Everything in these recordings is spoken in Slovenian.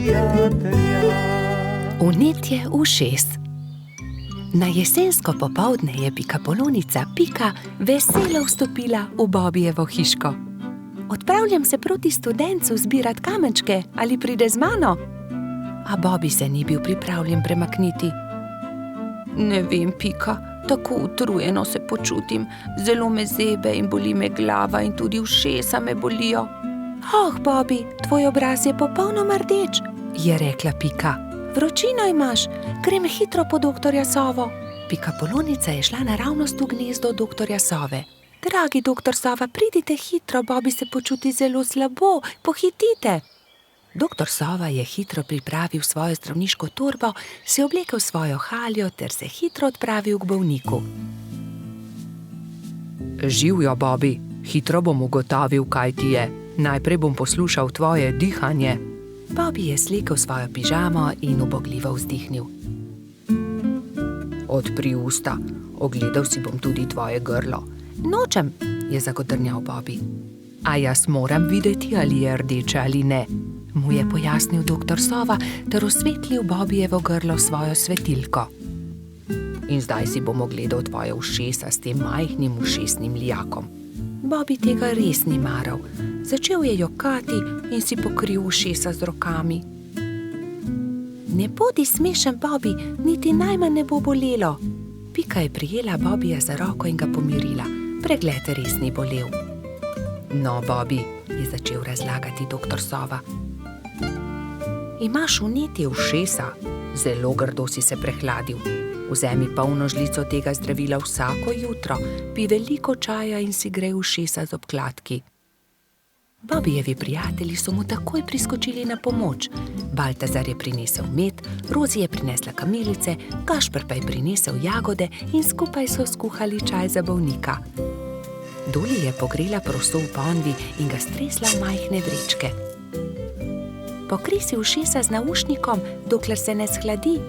prijatelja. Vnetje ušes. Na jesensko popoldne je pikapolonica Pika veselo vstopila v Bobbijevo hiško. Odpravljam se proti studencu zbirat kamenčke, ali pride z mano? A Bobbi se ni bil pripravljen premakniti. Ne vem, Pika, tako utrujeno se počutim, zelo me zebe in boli me glava in tudi ušesa me bolijo. Bobbi, tvoj obraz je popolnoma rdeč, je rekla Pika. Vročino imaš, grem hitro po doktorja Sovo. Pikapolonica je šla naravnost v gnezdo doktorja Sove. Dragi doktor Sova, pridite hitro, Bobbi se počuti zelo slabo, pohitite. Doktor Sova je hitro pripravil svojo zdravniško torbo, si oblekel svojo haljo ter se hitro odpravil k bolniku. Živjo, Bobbi, hitro bom ugotovil, kaj ti je. Najprej bom poslušal tvoje dihanje. Bobbi je slekel svojo pižamo in ubogljivo vzdihnil. Odpri usta, ogledal si bom tudi tvoje grlo. Nočem, je zagodrnjal Bobbi. A jaz moram videti, ali je rdeče ali ne, mu je pojasnil doktor Sova ter osvetlil Bobbijevo grlo svojo svetilko. In zdaj si bom ogledal tvoje ušesa s tem majhnim ušesnim lijakom. Bobbi tega res ni maral. Začel je jokati in si pokril ušesa z rokami. Ne bodi smešen, Bobbi, niti najmanj ne bo bolelo. Pika je prijela Bobbija za roko in ga pomirila. Pregled res ni bolel. No, Bobbi, je začel razlagati doktor Sova. Imaš vnetje ušesa, zelo grdo si se prehladil. Vzemi polno žlico tega zdravila vsako jutro, pij veliko čaja in si grej ušesa z obkladki. Bobbijevi prijatelji so mu takoj priskočili na pomoč. Baltazar je prinesel med, Rozi je prinesla kamilice, Gašper pa je prinesel jagode in skupaj so skuhali čaj za bolnika. Doli je pogrela proso v ponvi in ga stresla v majhne vrečke. Pokri si ušesa z naušnikom, dokler se ne shladi.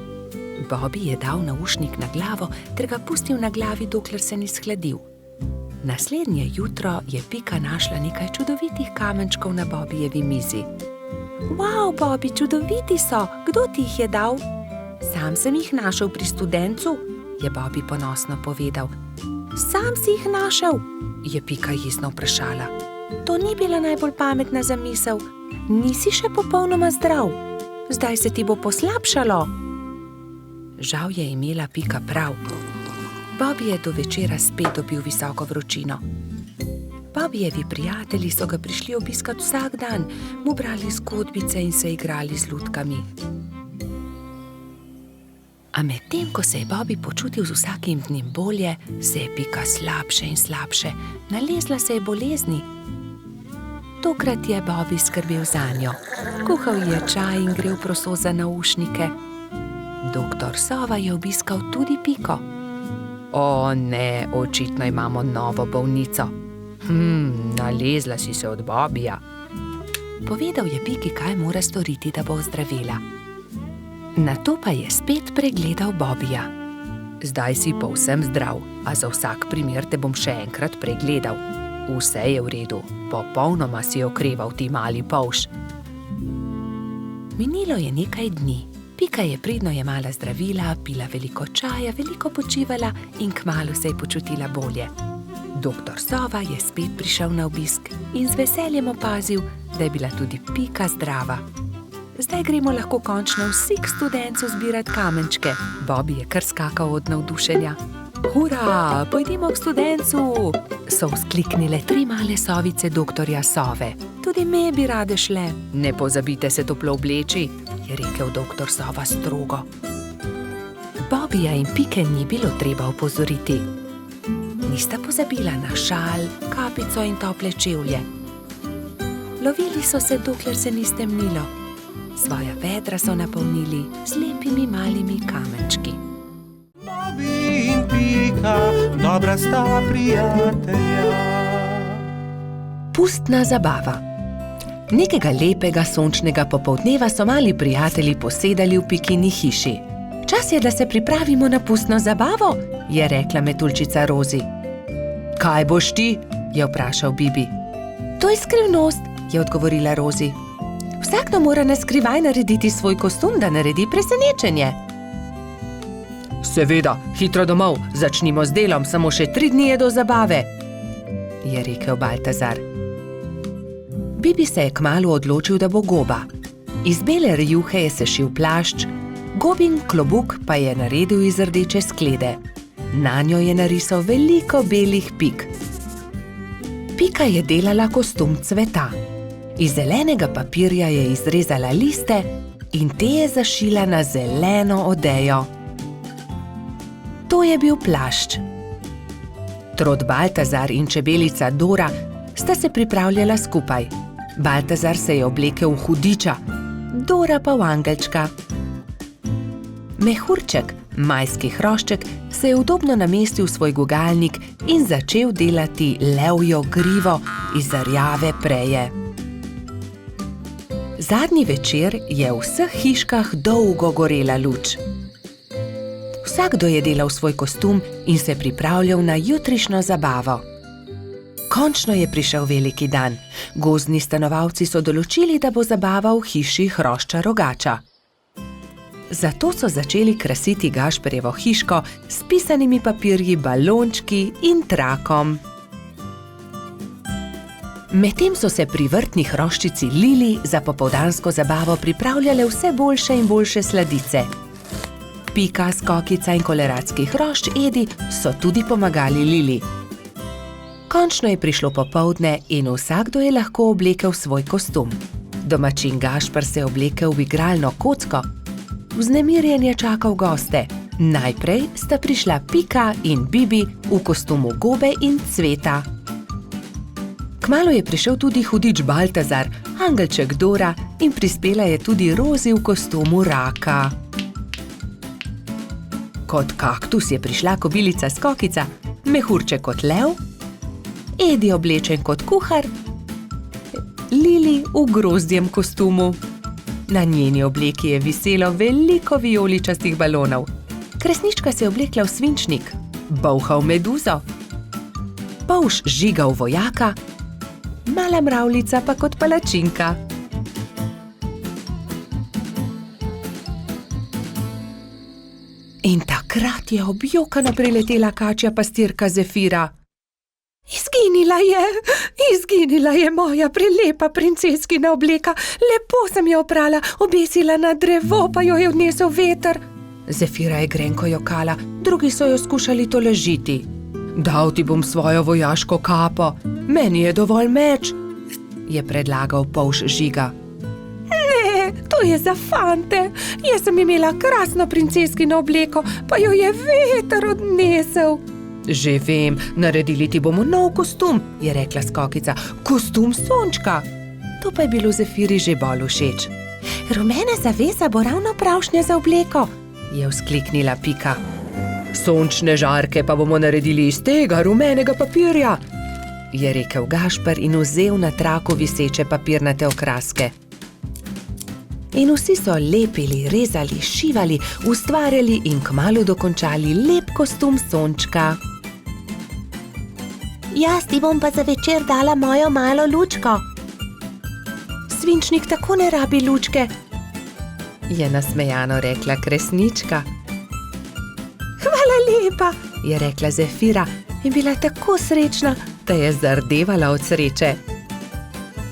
Bobbi je dal naušnik na glavo ter ga pustil na glavi, dokler se ni shladil. Naslednje jutro je Pika našla nekaj čudovitih kamenčkov na Bobbijevi mizi. Wow, Bobbi, čudoviti so! Kdo ti jih je dal? Sam sem jih našel pri studencu, je Bobbi ponosno povedal. Sam si jih našel? Je Pika jezno vprašala. To ni bila najbolj pametna zamisel. Nisi še popolnoma zdrav. Zdaj se ti bo poslabšalo. Žal je imela Pika prav. Bobbi je do večera spet dobil visoko vročino. Bobbijevi prijatelji so ga prišli obiskat vsak dan, mu brali zgodbice in se igrali z lutkami. A medtem, ko se je Bobbi počutil z vsakim dnem bolje, se je Pika slabše in slabše, nalezla se je bolezni. Tokrat je Bobbi skrbel zanjo. Kuhal je čaj in grel proso za naušnike. Doktor Sova je obiskal tudi Piko. O ne, očitno imamo novo bolnico. Nalezla si se od Bobbija. Povedal je Piki, kaj mora storiti, da bo ozdravela. Nato pa je spet pregledal Bobbija. Zdaj si povsem zdrav, a za vsak primer te bom še enkrat pregledal. Vse je v redu, popolnoma si okreval, ti mali polž. Minilo je nekaj dni. Pika je pridno jemala zdravila, pila veliko čaja, veliko počivala in kmalu se je počutila bolje. Doktor Sova je spet prišel na obisk in z veseljem opazil, da je bila tudi Pika zdrava. Zdaj gremo lahko končno vsi k studencu zbirat kamenčke. Bobbi je kar skakal od navdušenja. Hura, pojdimo k studencu, so vzkliknile 3 male sovice doktorja Sove. Tudi me bi rade šle. Ne pozabite se toplo obleči, je rekel doktor Sova strogo. Bobbija in Pike ni bilo treba opozoriti. Nista pozabila na šal, kapico in tople čevlje. Lovili so se, dokler se ni stemnilo. Svoja vedra so napolnili z lepimi malimi kamenčki. Bobbi in Pika, dobra sta prijatelja. Pustna zabava. Nekega lepega sončnega popoldneva so mali prijatelji posedali v Pikini hiši. Čas je, da se pripravimo na pustno zabavo, je rekla metuljčica Rozi. Kaj boš ti? Je vprašal Bibi. To je skrivnost, je odgovorila Rozi. Vsakdo mora na skrivaj narediti svoj kostum, da naredi presenečenje. Seveda, hitro domov, začnimo z delom, samo še 3 dni je do zabave, je rekel Baltazar. Bibi se je kmalu odločil, da bo goba. Iz bele rjuhe je sešil plašč, gobin klobuk pa je naredil iz rdeče sklede. Nanjo je narisal veliko belih pik. Pika je delala kostum cveta. Iz zelenega papirja je izrezala liste in te je zašila na zeleno odejo. To je bil plašč. Trod Baltazar in čebelica Dora sta se pripravljala skupaj. Baltazar se je oblekel v hudiča, Dora pa v angelčka. Mehurček, majski hrošček, se je udobno namestil v svoj gugalnik in začel delati levjo grivo iz rjave preje. Zadnji večer je v vseh hiškah dolgo gorela luč. Vsakdo je delal svoj kostum in se pripravljal na jutrišnjo zabavo. Končno je prišel veliki dan. Gozdni stanovalci so določili, da bo zabava v hiši hrošča rogača. Zato so začeli krasiti Gašperjevo hiško s pisanimi papirji, balončki in trakom. Medtem so se pri vrtni hroščici Lili za popoldansko zabavo pripravljale vse boljše in boljše sladice. Pika, Skokica in koleratski hrošč Edi so tudi pomagali Lili. Končno je prišlo popoldne in vsakdo je lahko oblekel svoj kostum. Domačin Gašper se je oblekel v igralno kocko. Vznemirjen je čakal goste. Najprej sta prišla Pika in Bibi v kostumu gobe in cveta. Kmalu je prišel tudi hudič Baltazar, angelček Dora in prispela je tudi Rozi v kostumu raka. Kot kaktus je prišla kobilica Skokica, mehurček kot lev, Edi oblečen kot kuhar, Lili v grozdjem kostumu. Na njeni obleki je viselo veliko vijoličastih balonov. Kresnička se je oblekla v svinčnik, Bolha v meduzo, Polž Žiga v vojaka, Mala mravljica pa kot palačinka. In takrat je objokano priletela kačja pastirka Zefira. Izginila je moja prelepa princeskina obleka. Lepo sem jo oprala, obesila na drevo, pa jo je odnesel veter. Zefira je grenko jokala, drugi so jo skušali tolažiti. Dal ti bom svojo vojaško kapo, meni je dovolj meč, je predlagal Polž Žiga. Ne, to je za fante. Jaz sem imela krasno princeskino obleko, pa jo je veter odnesel. Že vem, naredili ti bomo nov kostum, je rekla Skokica. Kostum sončka. To pa je bilo Zefiri že bolj všeč. Rumena zavesa bo ravno pravšnja za obleko, je vzkliknila Pika. Sončne žarke pa bomo naredili iz tega rumenega papirja, je rekel Gašper in vzel na traku viseče papirnate okraske. In vsi so lepili, rezali, šivali, ustvarjali in kmalu dokončali lep kostum sončka. Jaz ti bom pa za večer dala mojo malo lučko. Svinčnik tako ne rabi lučke, je nasmejano rekla Kresnička. Hvala lepa, je rekla Zefira in bila tako srečna, da je zardevala od sreče.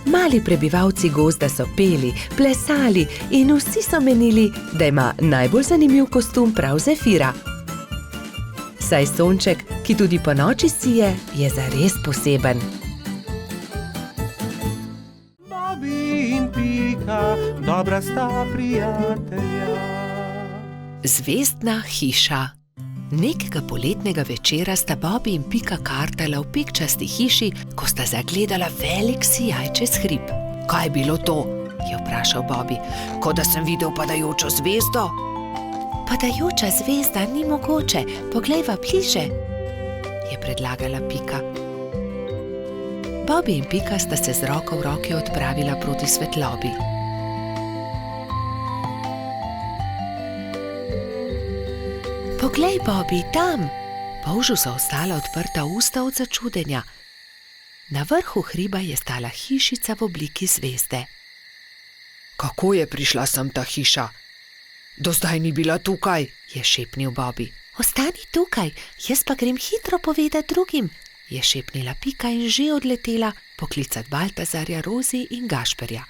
Mali prebivalci gozda so peli, plesali in vsi so menili, da ima najbolj zanimiv kostum prav Zefira. Saj sonček, ki tudi po noči sije, je zares poseben. Bobi in Pika, dobra sta prijatelja. Zvezdna hiša. Nekega poletnega večera sta Bobi in Pika kartala v pikčasti hiši, ko sta zagledala velik sijajčes hrib. Kaj je bilo to? Je vprašal Bobi. Kot da sem videl padajočo zvezdo. Padajoča zvezda ni mogoče, poglejva bliže, je predlagala Pika. Bobi in Pika sta se z roko v roki odpravila proti svetlobi. Poglej, Bobi, tam! Polžu so ostala odprta usta od začudenja. Na vrhu hriba je stala hišica v obliki zvezde. Kako je prišla sem ta hiša? Do zdaj ni bila tukaj, je šepnil Bobby. Ostani tukaj, jaz pa grem hitro povedati drugim, je šepnila Pika in že odletela poklicat Baltazarja, Rozi in Gašperja.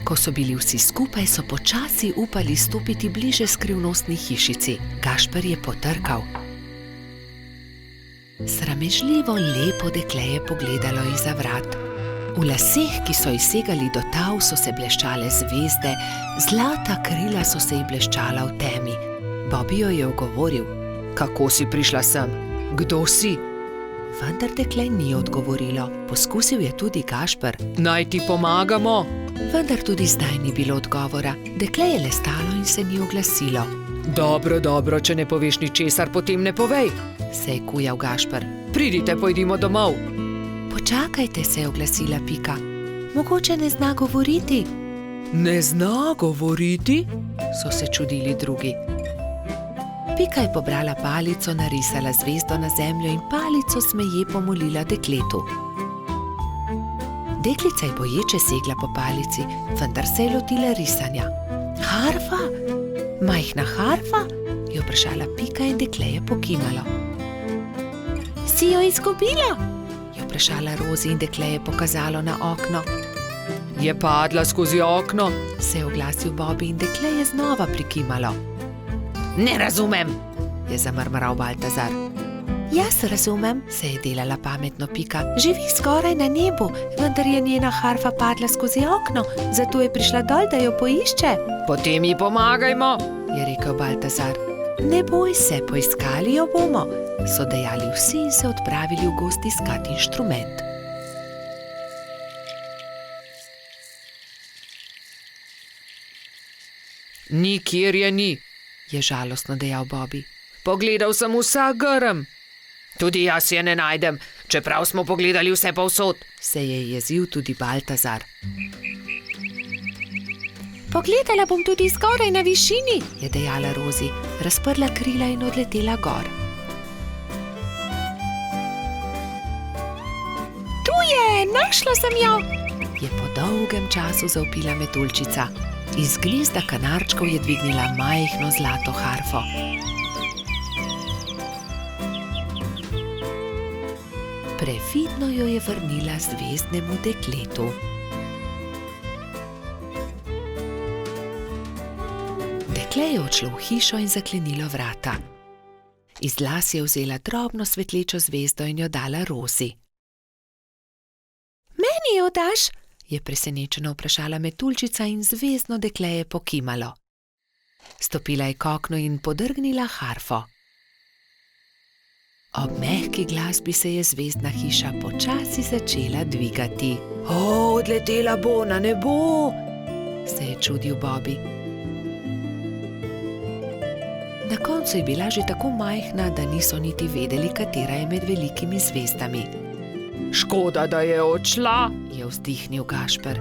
Ko so bili vsi skupaj, so počasi upali stopiti bliže skrivnostni hišici. Gašper je potrkal. Sramežljivo lepo dekle je pogledalo izza vrat. V laseh, ki so ji segali do tav, so se bleščale zvezde, zlata krila so se ji bleščala v temi. Bobby jo je ogovoril. Kako si prišla sem? Kdo si? Vendar dekle ni odgovorilo. Poskusil je tudi Gašper. Naj ti pomagamo? Vendar tudi zdaj ni bilo odgovora. Dekle je le stalo in se ni oglasilo. Dobro, če ne poveš ničesar, potem ne povej, se je kujal Gašper. Pridite, pojdimo domov. Počakajte, se je oglasila Pika. mogoče ne zna govoriti. Ne zna govoriti? So se čudili drugi. Pika je pobrala palico, narisala zvezdo na zemljo in palico smeje pomolila dekletu. Deklica je boječe segla po palici, vendar se je lotila risanja. Harfa? Majhna harfa? Je vprašala Pika in dekle je pokimalo. Si jo izgubila? Je vprašala Rozi in dekle je pokazalo na okno. Je padla skozi okno, se je oglasil Bobby in dekle je znova prikimalo. Ne razumem, je zamrmral Baltazar. Jaz razumem, se je delala pametno Pika. Živi skoraj na nebu, vendar je njena harfa padla skozi okno, zato je prišla dol, da jo poišče. Potem ji pomagajmo, je rekel Baltazar. Ne boj se, poiskali jo bomo, so dejali vsi in se odpravili v gozd iskat inštrument. Nikjer je ni, je žalostno dejal Bobby. Pogledal sem vsak grm. Tudi jaz je ne najdem, čeprav smo pogledali vse povsod, se je jezil tudi Baltazar. Pogledala bom tudi skoraj na višini, je dejala Rozi, razprla krila in odletela gor. Tu je, našla sem jo, je po dolgem času zavpila metuljčica. Iz gnezda kanarčkov je dvignila majhno zlato harfo. Previdno jo je vrnila zvezdnemu dekletu. Dekle je odšlo v hišo in zaklenilo vrata. Iz las je vzela drobno svetlečo zvezdo in jo dala Rozi. Meni jo daš? Je presenečeno vprašala metuljčica in zvezdno dekle je pokimalo. Stopila je k oknu in podrgnila harfo. Ob mehki glasbi se je zvezdna hiša počasi začela dvigati. Odletela bo na nebo, se je čudil Bobby. Na koncu je bila že tako majhna, da niso niti vedeli, katera je med velikimi zvezdami. Škoda, da je odšla, je vzdihnil Gašper.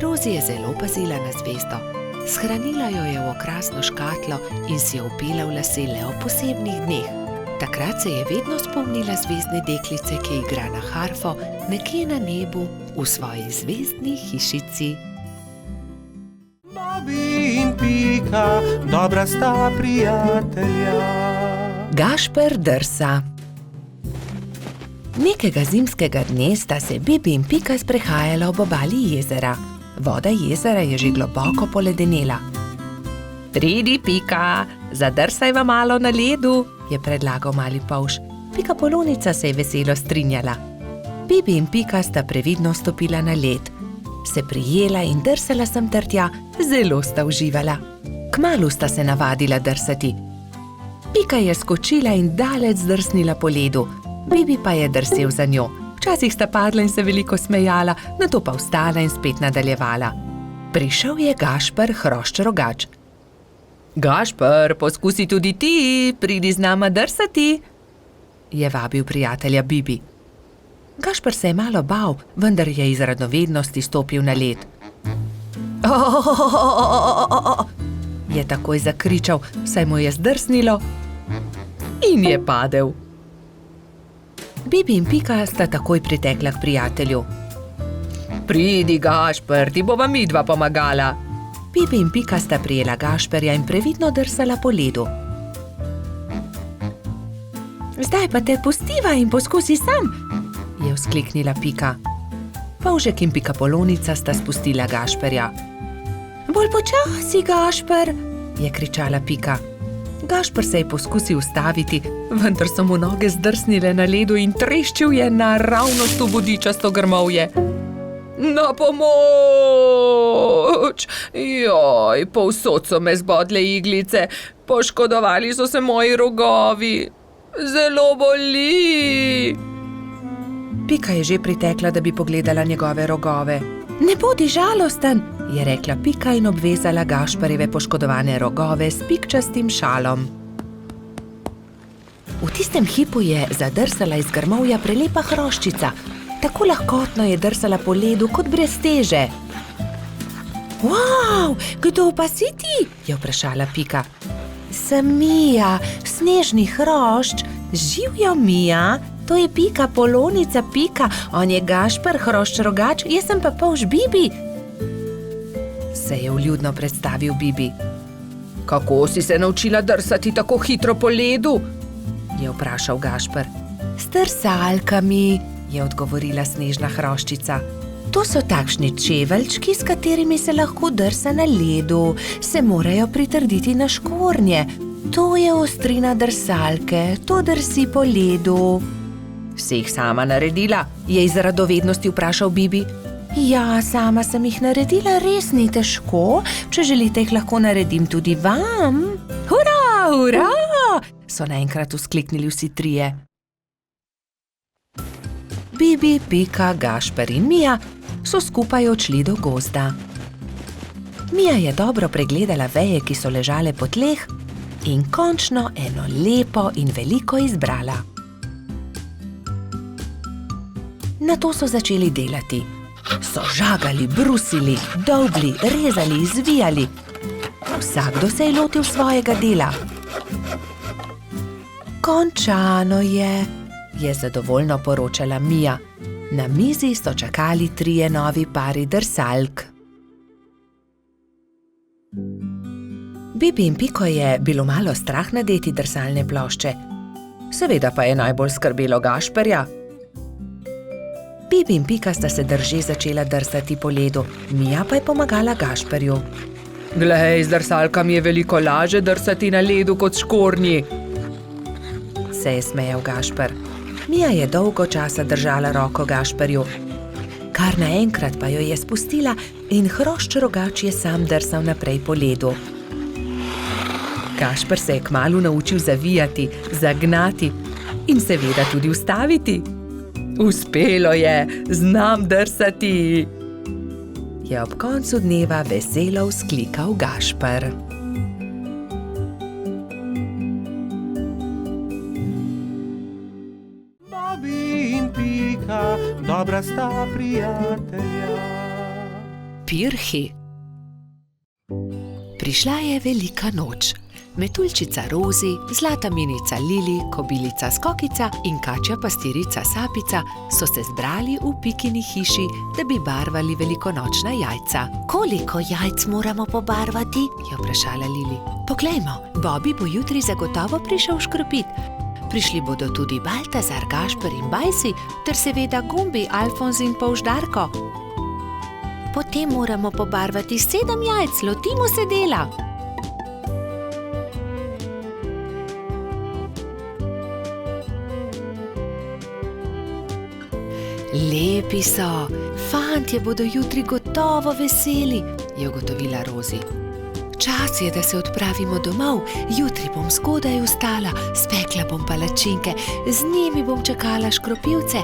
Rozi je zelo pazila na zvezdo. Shranila jo je v okrasno škatlo in si jo vpela v lase le ob posebnih dneh. Takrat se je vedno spomnila zvezdne deklice, ki igra na harfo nekje na nebu v svoji zvezdni hišici. Bobby in Pika, dobra sta prijatelja. Gašper drsa. Nekega zimskega dne sta se Bibi in Pika sprehajala ob obali jezera. Voda jezera je že globoko poledenela. Pridi, Pika, zadrsajva malo na ledu, je predlagal mali polž. Pika Polonica se je veselo strinjala. Bibi in Pika sta previdno stopila na led. Se prijela in drsala sem ter tja, zelo sta uživala. Kmalu sta se navadila drsati. Pika je skočila in daleč zdrsnila po ledu. Bibi pa je drsel za njo. Včasih sta padla in se veliko smejala, nato pa vstala in spet nadaljevala. Prišel je Gašper hrošč rogač. Gašper, poskusi tudi ti, pridi z nama drsati, je vabil prijatelja Bibi. Gašper se je malo bal, vendar je iz radovednosti stopil na led. Je takoj zakričal, saj mu je zdrsnilo in je padel. Bibi in Pika sta takoj pritekla k prijatelju. Pridi, Gašper, ti bova midva pomagala. Bibi in Pika sta prijela Gašperja in previdno drsala po ledu. Zdaj pa te pustiva in poskusi sam, je vzkliknila Pika. Polžek in Pikapolonica sta spustila Gašperja. Bolj počasi, Gašper, je kričala Pika. Gašper se je poskusil ustaviti, vendar so mu noge zdrsnile na ledu in treščil je naravnost v bodičasto grmovje. Na pomoč! Joj, povsod so me zbodle iglice, poškodovali so se moji rogovi. Zelo boli! Pika je že pritekla, da bi pogledala njegove rogove. Ne bodi žalosten, je rekla Pika in obvezala Gašperjeve poškodovane rogove s pikčastim šalom. V tistem hipu je zadrsala iz grmovja prelepa hroščica. Tako lahkotno je drsala po ledu kot brez teže. Wow, kdo pa si ti? Je vprašala Pika. Sem Mija, snežni hrošč. Živjo, Mija, to je Pikapolonica Pika, on je Gašper, hrošč rogač, jaz sem pa polž Bibi. Se je vljudno predstavil Bibi. Kako si se naučila drsati tako hitro po ledu? Je vprašal Gašper. S drsalkami, je odgovorila snežna hroščica. To so takšni čeveljčki, s katerimi se lahko drsa na ledu, se morajo pritrditi na škornje. To je ostrina drsalke, to drsi po ledu. Si jih sama naredila? Je iz radovednosti vprašal Bibi. Ja, sama sem jih naredila, res ni težko. Če želite, jih lahko naredim tudi vam. Hurra, hurra! So naenkrat vzkliknili vsi trije. Bibi, Pika, Gašper in Mija so skupaj odšli do gozda. Mija je dobro pregledala veje, ki so ležale po tleh, in končno eno lepo in veliko izbrala. Nato so začeli delati. So žagali, brusili, dolgli, rezali, zvijali. Vsakdo se je lotil svojega dela. Končano je zadovoljno poročala Mija. Na mizi so čakali trije novi pari drsalk. Bibi in Piko je bilo malo strah nadeti drsalne plošče. Seveda pa je najbolj skrbelo Gašperja. Bibi in Pika sta se drže začela drsati po ledu, Mija pa je pomagala Gašperju. Glej, z drsalkami je veliko laže drsati na ledu kot škornji, se je smejal Gašper. Mija je dolgo časa držala roko Gašperju. Kar naenkrat pa jo je spustila in hrošč rogač je sam drsal naprej po ledu. Gašper se je kmalu naučil zavijati, zagnati in seveda tudi ustaviti. Uspelo je, znam drsati, je ob koncu dneva veselo vzklikal Gašper. Bobi in Pika, dobra sta prijatelja. Pirhi. Prišla je velika noč. Metuljčica Rozi, zlata minica Lili, kobilica Skokica in kačja pastirica Sapica so se zbrali v Pikini hiši, da bi barvali velikonočna jajca. Koliko jajc moramo pobarvati? Je vprašala Lili. Poglejmo, Bobi bo jutri zagotovo prišel škropit. Prišli bodo tudi Baltazar, Gašper in Bajsi, ter seveda Gumbi, Alfonz in polž Darko. Potem moramo pobarvati 7 jajc, lotimo se dela. Lepi so, fantje bodo jutri gotovo veseli, je ugotovila Rozi. Čas je, da se odpravimo domov, jutri bom zgodaj vstala, spekla bom palačinke, z njimi bom čakala škropivce,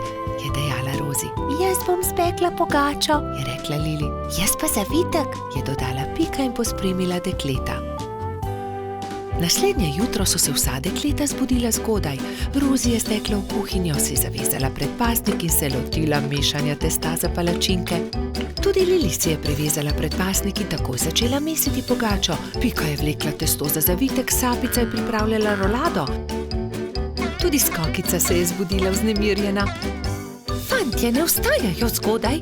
je dejala Rozi. Jaz bom spekla pogačo, je rekla Lili. Jaz pa zavitek, je dodala Pika in pospremila dekleta. Naslednje jutro so se vsa dekleta zbudila zgodaj. Rozi je stekla v kuhinjo, si zavezala predpasnik in se lotila mešanja testa za palačinke. Tudi Lili si je privezala predpasnik in takoj začela mesiti pogačo. Pika je vlekla testo za zavitek, Sapica je pripravljala rolado. Tudi Skokica se je zbudila vznemirjena. Fantje ne vstajajo zgodaj.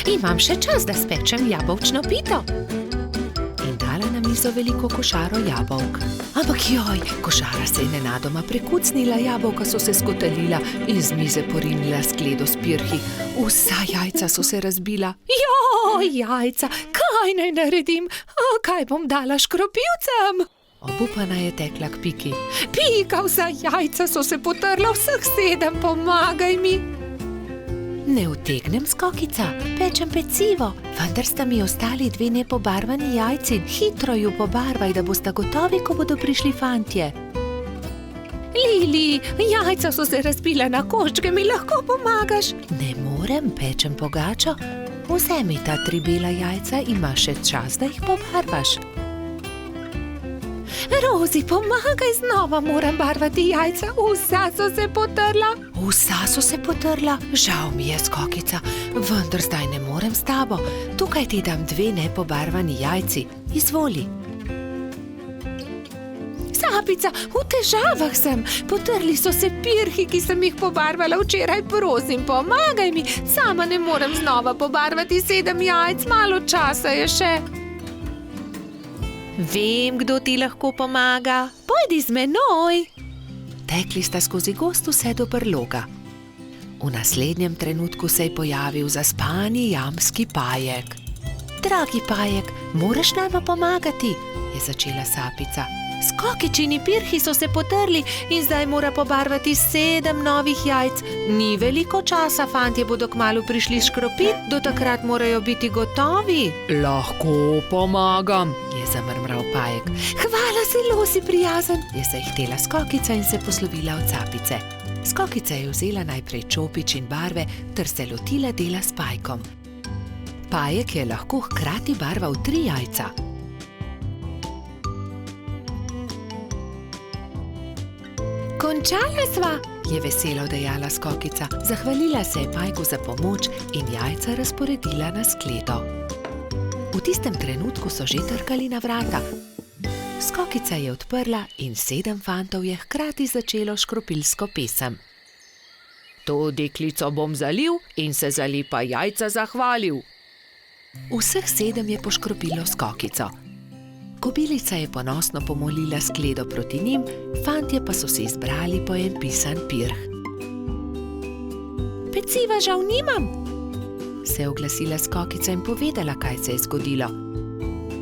Imam še čas, da spečem jabolčno pito. In dala na mizo veliko košaro jabolk. Ampak joj, košara se je nenadoma prekucnila, jabolka so se skotalila in z mize porinila skledo s pirhi. Vsa jajca so se razbila. Joj, jajca, kaj naj naredim? Kaj bom dala škropivcem? Obupana je tekla k Piki. Pika, vsa jajca so se potrla, vseh 7, pomagaj mi. Ne utegnem, Skokica, pečem pecivo, vendar sta mi ostali 2 nepobarvani jajci. Hitro ju pobarvaj, da bosta gotovi, ko bodo prišli fantje. Lili, jajca so se razbila na koščke, mi lahko pomagaš? Ne morem, pečem pogačo. Vzemi ta 3 bela jajca, imaš še čas, da jih pobarvaš. Rozi, pomagaj, znova moram barvati jajca, vsa so se potrla. Vsa so se potrla? Žal mi je, Skokica, vendar zdaj ne morem s tabo. Tukaj ti dam 2 nepobarvani jajci, izvoli. Sapica, v težavah sem, potrli so se pirhi, ki sem jih pobarvala včeraj, prosim, pomagaj mi, sama ne morem znova pobarvati 7 jajc, malo časa je še. Vem, kdo ti lahko pomaga. Pojdi z menoj. Tekli sta skozi gozd vse do brloga. V naslednjem trenutku se je pojavil zaspani jamski Pajek. Dragi Pajek, moraš nama pomagati, je začela Sapica. Skokičini pirhi so se potrli in zdaj mora pobarvati 7 novih jajc. Ni veliko časa, fantje bodo kmalu prišli škropit, do takrat morajo biti gotovi. Lahko pomagam, je zamrmral Pajek. Hvala, zelo si prijazen, je zahtela Skokica in se poslovila od Sapice. Skokica je vzela najprej čopič in barve ter se lotila dela s Pajkom. Pajek je lahko hkrati barval 3 jajca. Končala sva, je veselo dejala Skokica. Zahvalila se je Pajku za pomoč in jajca razporedila na skledo. V tistem trenutku so že trkali na vrata. Skokica je odprla in 7 fantov je hkrati začelo škropilsko pesem. To deklico bom zalil in se za lepa jajca zahvalil. Vseh 7 je poškropilo Skokico. Kobilica je ponosno pomolila skledo proti njim, fantje pa so se izbrali po en pisan pirh. Peciva žal nimam, se je oglasila Skokica in povedala, kaj se je zgodilo.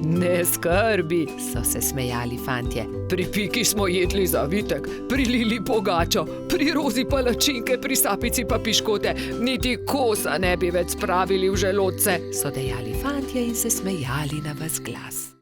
Ne skrbi, so se smejali fantje. Pri Piki smo jedli zavitek, pri Lili pogačo, pri Rozi palačinke, pri Sapici pa piškote. Niti kosa ne bi več spravili v želodce, so dejali fantje in se smejali na ves glas.